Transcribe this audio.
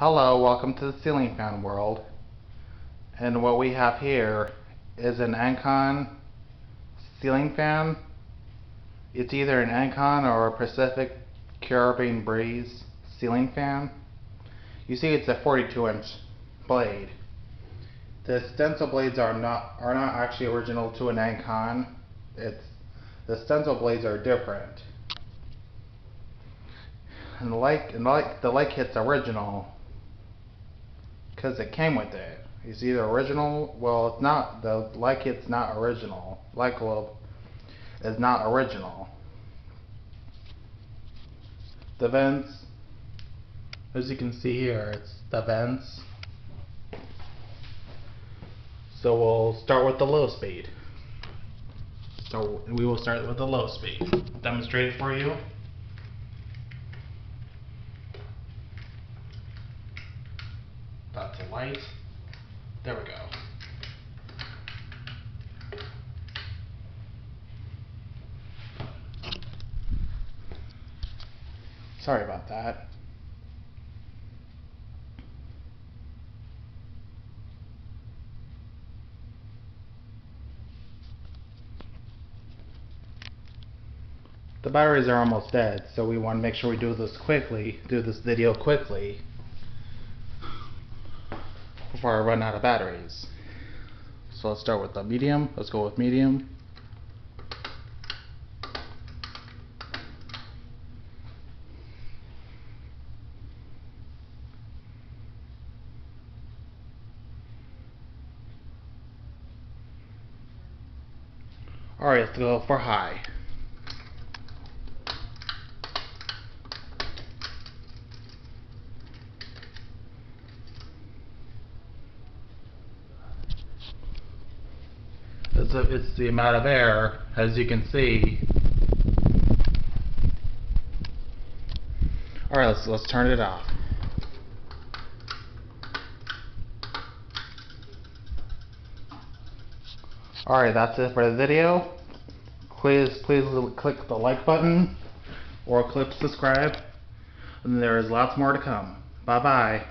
Hello, welcome to the ceiling fan world. And what we have here is an Encon ceiling fan. It's either an Encon or a Pacific Caribbean Breeze ceiling fan. You see it's a 42-inch blade. The stencil blades are not actually original to an Encon. The stencil blades are different. And the like kit's original because it came with it. It's either original, well, it's not, the light kit's not original. Light globe is not original. The vents, as you can see here, it's the vents. So we'll start with the low speed. So we will start with the low speed. Demonstrate it for you. That's the light. There we go. Sorry about that. The batteries are almost dead, so we want to make sure we do this video quickly before I run out of batteries. So let's start with the medium. Let's go with medium. Alright, let's go for high. It's the amount of air, as you can see. Alright, let's turn it off. Alright, that's it for the video. Please click the like button or click subscribe. And there is lots more to come. Bye bye.